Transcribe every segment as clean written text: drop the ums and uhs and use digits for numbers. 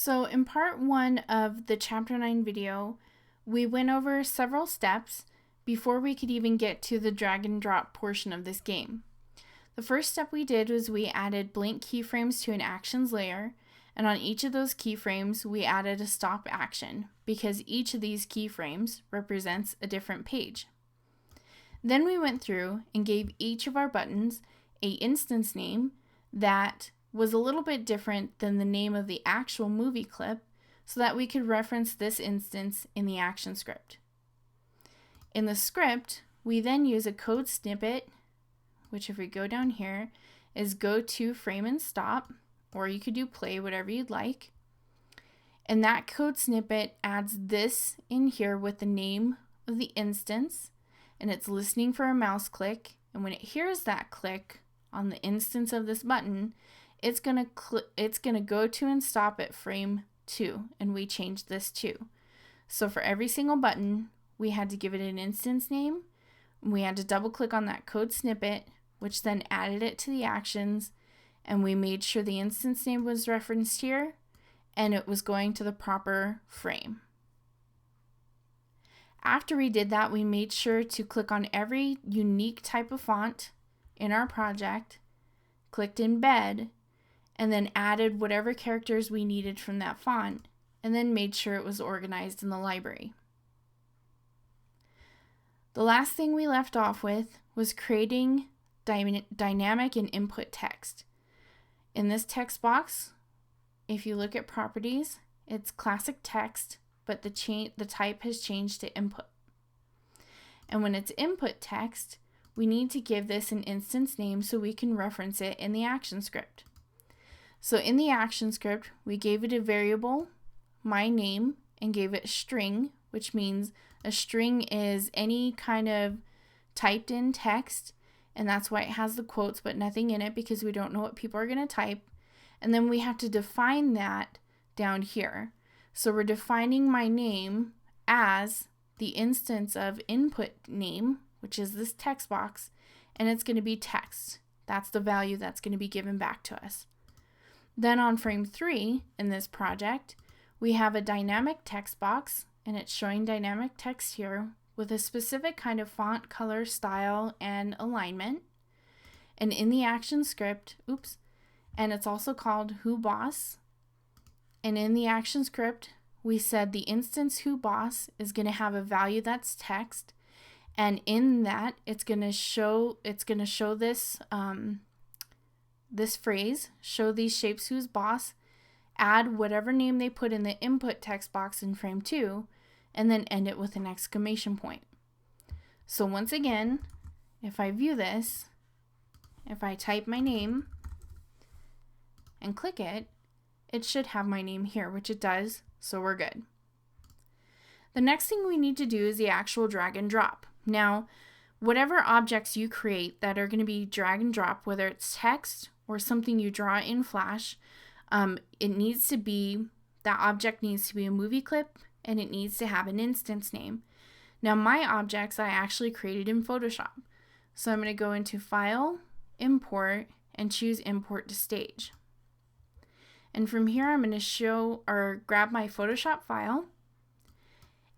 So in part 1 of the Chapter 9 video, we went over several steps before we could even get to the drag and drop portion of this game. The first step we did was we added blank keyframes to an actions layer, and on each of those keyframes we added a stop action because each of these keyframes represents a different page. Then we went through and gave each of our buttons an instance name that was a little bit different than the name of the actual movie clip so that we could reference this instance in the action script. In the script, we then use a code snippet, which if we go down here is go to frame and stop, or you could do play, whatever you'd like. And that code snippet adds this in here with the name of the instance, and it's listening for a mouse click, and when it hears that click on the instance of this button, it's gonna go to and stop at frame 2, and we changed this too. So for every single button, we had to give it an instance name, and we had to double click on that code snippet, which then added it to the actions, and we made sure the instance name was referenced here, and it was going to the proper frame. After we did that, we made sure to click on every unique type of font in our project, clicked embed, and then added whatever characters we needed from that font, and then made sure it was organized in the library. The last thing we left off with was creating dynamic and input text. In this text box, if you look at properties, it's classic text, but the type has changed to input. And when it's input text, we need to give this an instance name so we can reference it in the action script. So in the action script, we gave it a variable, my name, and gave it a string, which means a string is any kind of typed in text, and that's why it has the quotes but nothing in it because we don't know what people are going to type. And then we have to define that down here. So we're defining my name as the instance of input name, which is this text box, and it's going to be text. That's the value that's going to be given back to us. Then on frame 3 in this project, we have a dynamic text box, and it's showing dynamic text here with a specific kind of font, color, style, and alignment. And in the action script, and it's also called whoBoss. And in the action script, we said the instance whoBoss is going to have a value that's text, and in that it's going to show this this phrase, show these shapes who's boss, add whatever name they put in the input text box in frame 2, and then end it with an exclamation point. So once again, if I view this, if I type my name and click it, it should have my name here, which it does, so we're good. The next thing we need to do is the actual drag and drop. Now, whatever objects you create that are going to be drag and drop, whether it's text or something you draw in Flash, that object needs to be a movie clip, and it needs to have an instance name. Now my objects I actually created in Photoshop. So I'm going to go into File, Import, and choose Import to Stage. And from here I'm going to grab my Photoshop file.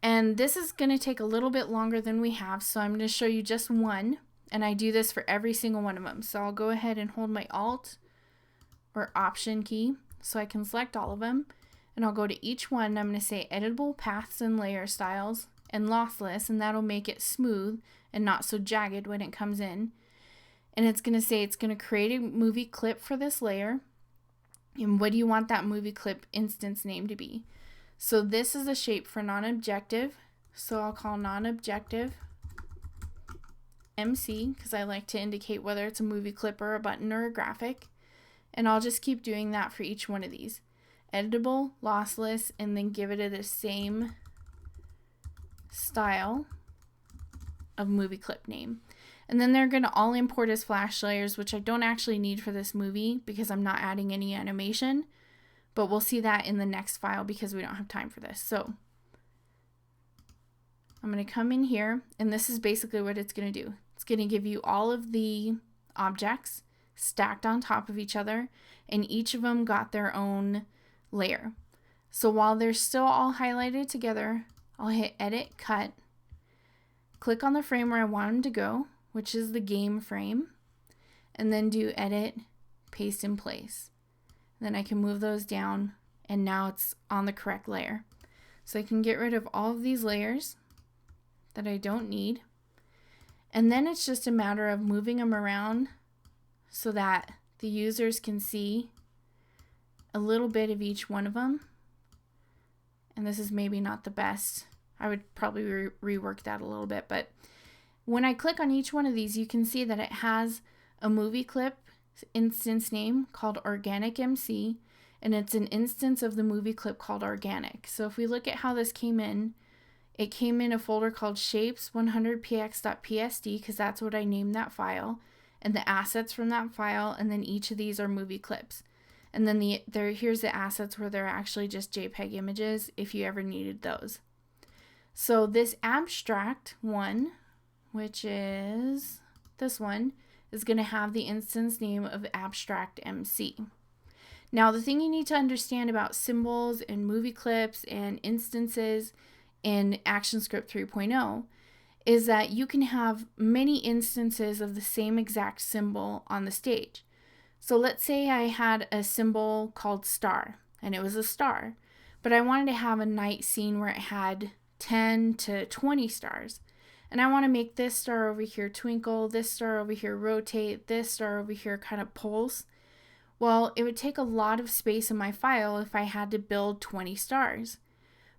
And this is going to take a little bit longer than we have, so I'm going to show you just one, and I do this for every single one of them. So I'll go ahead and hold my Alt or Option key so I can select all of them, and I'll go to each one, and I'm going to say Editable Paths and Layer Styles and Lossless, and that'll make it smooth and not so jagged when it comes in. And it's going to say it's going to create a movie clip for this layer, and what do you want that movie clip instance name to be? So this is a shape for non-objective, so I'll call non-objective MC because I like to indicate whether it's a movie clip or a button or a graphic, and I'll just keep doing that for each one of these. Editable, lossless, and then give it the same style of movie clip name. And then they're going to all import as Flash layers, which I don't actually need for this movie because I'm not adding any animation. But we'll see that in the next file because we don't have time for this. So I'm going to come in here, and this is basically what it's going to do. It's going to give you all of the objects stacked on top of each other, and each of them got their own layer. So while they're still all highlighted together, I'll hit Edit, Cut, click on the frame where I want them to go, which is the game frame, and then do Edit, Paste in Place. Then I can move those down, and now it's on the correct layer. So I can get rid of all of these layers that I don't need. And then it's just a matter of moving them around so that the users can see a little bit of each one of them. And this is maybe not the best. I would probably rework that a little bit. But when I click on each one of these, you can see that it has a movie clip instance name called Organic MC. And it's an instance of the movie clip called Organic. So if we look at how this came in, it came in a folder called shapes100px.psd because that's what I named that file, and the assets from that file, and then each of these are movie clips. And then here's the assets where they're actually just JPEG images if you ever needed those. So this abstract one, which is this one, is going to have the instance name of abstract MC. Now the thing you need to understand about symbols and movie clips and instances in ActionScript 3.0 is that you can have many instances of the same exact symbol on the stage. So let's say I had a symbol called star, and it was a star, but I wanted to have a night scene where it had 10 to 20 stars. And I want to make this star over here twinkle, this star over here rotate, this star over here kind of pulse. Well, it would take a lot of space in my file if I had to build 20 stars.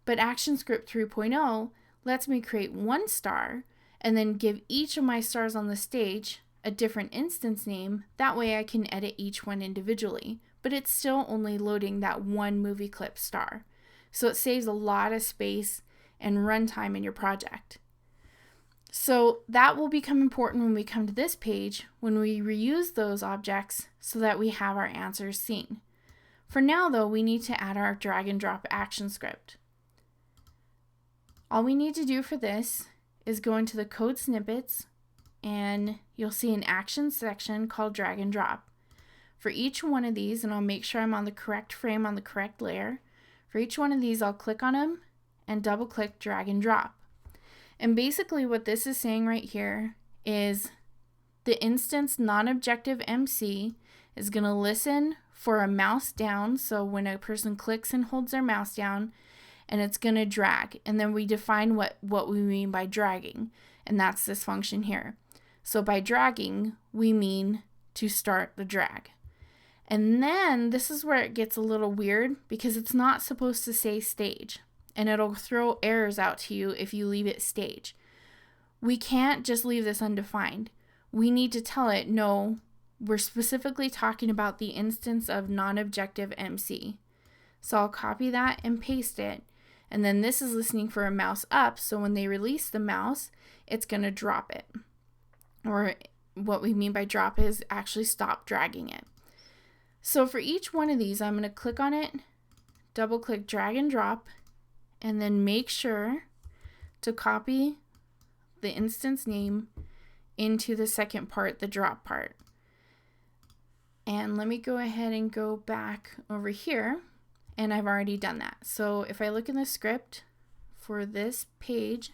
But ActionScript 3.0 lets me create one star and then give each of my stars on the stage a different instance name. That way I can edit each one individually, but it's still only loading that one movie clip star. So it saves a lot of space and runtime in your project. So that will become important when we come to this page, when we reuse those objects so that we have our answers seen. For now though, we need to add our drag and drop action script. All we need to do for this is go into the code snippets, and you'll see an action section called drag and drop. For each one of these, and I'll make sure I'm on the correct frame on the correct layer, for each one of these I'll click on them and double click drag and drop. And basically what this is saying right here is the instance non-objective MC is going to listen for a mouse down, so when a person clicks and holds their mouse down, and it's going to drag. And then we define what we mean by dragging, and that's this function here. So by dragging, we mean to start the drag. And then this is where it gets a little weird because it's not supposed to say stage, and it'll throw errors out to you if you leave it stage. We can't just leave this undefined. We need to tell it, no, we're specifically talking about the instance of non-objective MC. So I'll copy that and paste it. And then this is listening for a mouse up, so when they release the mouse, it's going to drop it. Or what we mean by drop is actually stop dragging it. So for each one of these, I'm going to click on it, double click drag and drop, and then make sure to copy the instance name into the second part, the drop part. And let me go ahead and go back over here. And I've already done that. So if I look in the script for this page,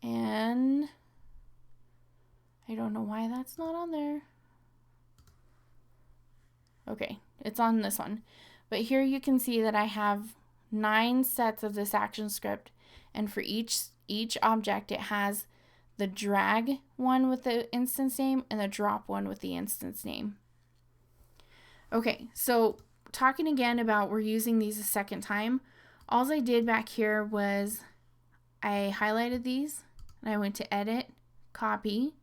and I don't know why that's not on there. Okay, it's on this one. But here you can see that I have 9 sets of this action script, and for each object it has the drag one with the instance name and the drop one with the instance name. Okay, so talking again about we're using these a second time, all I did back here was I highlighted these and I went to edit, copy,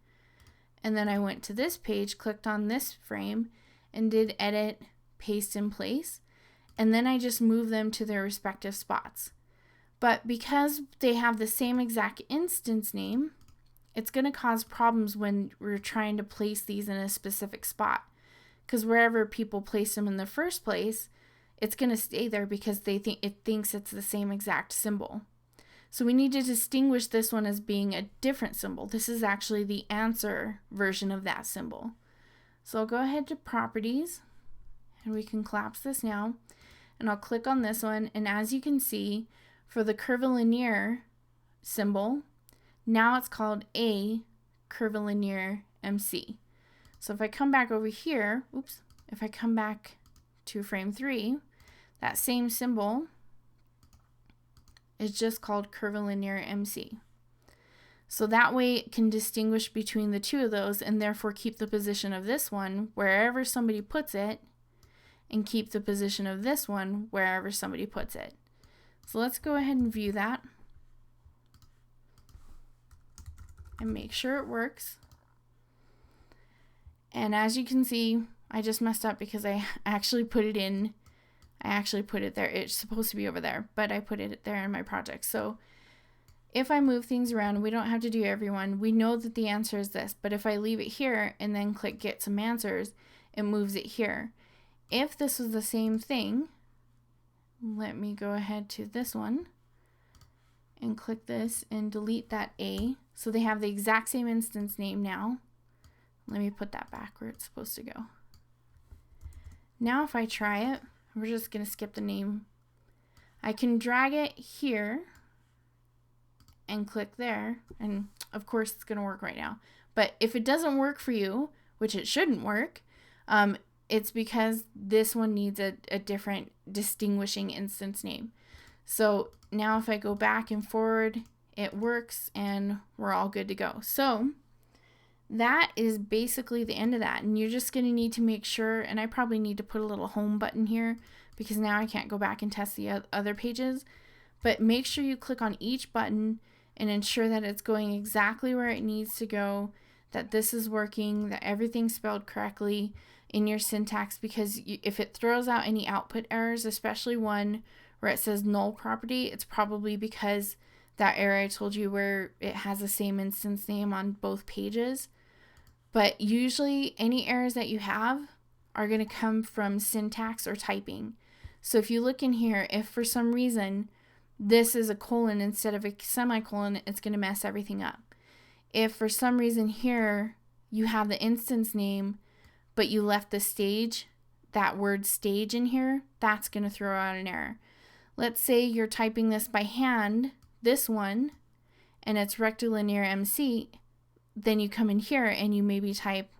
and then I went to this page, clicked on this frame, and did edit, paste in place, and then I just moved them to their respective spots. But because they have the same exact instance name, it's going to cause problems when we're trying to place these in a specific spot. Because wherever people place them in the first place, it's going to stay there because it thinks it's the same exact symbol. So we need to distinguish this one as being a different symbol. This is actually the answer version of that symbol. So I'll go ahead to properties, and we can collapse this now. and I'll click on this one, and as you can see, for the curvilinear symbol, now it's called a curvilinear MC. So if I come back over here, if I come back to frame 3, that same symbol is just called curvilinear MC. So that way it can distinguish between the two of those and therefore keep the position of this one wherever somebody puts it and keep the position of this one wherever somebody puts it. So let's go ahead and view that and make sure it works. And as you can see, I just messed up because I actually put it there. It's supposed to be over there, but I put it there in my project. So if I move things around, we don't have to do every one. We know that the answer is this, but if I leave it here and then click get some answers, it moves it here. If this was the same thing, let me go ahead to this one and click this and delete that A. So they have the exact same instance name now. Let me put that back where it's supposed to go. Now if I try it, we're just going to skip the name. I can drag it here and click there, and of course it's going to work right now. But if it doesn't work for you, which it shouldn't work, it's because this one needs a different distinguishing instance name. So now if I go back and forward, it works and we're all good to go. So that is basically the end of that, and you're just going to need to make sure, and I probably need to put a little home button here because now I can't go back and test the other pages, but make sure you click on each button and ensure that it's going exactly where it needs to go, that this is working, that everything's spelled correctly in your syntax, because if it throws out any output errors, especially one where it says null property, it's probably because that error I told you where it has the same instance name on both pages. But usually any errors that you have are going to come from syntax or typing. So if you look in here, if for some reason this is a colon instead of a semicolon, it's going to mess everything up. If for some reason here you have the instance name, but you left the stage, that word stage in here, that's going to throw out an error. Let's say you're typing this by hand, this one, and it's rectilinear MC, then you come in here and you maybe type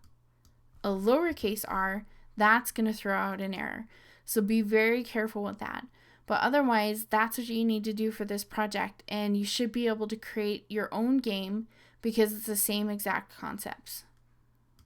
a lowercase r, that's going to throw out an error. So be very careful with that. But otherwise, that's what you need to do for this project, and you should be able to create your own game because it's the same exact concepts.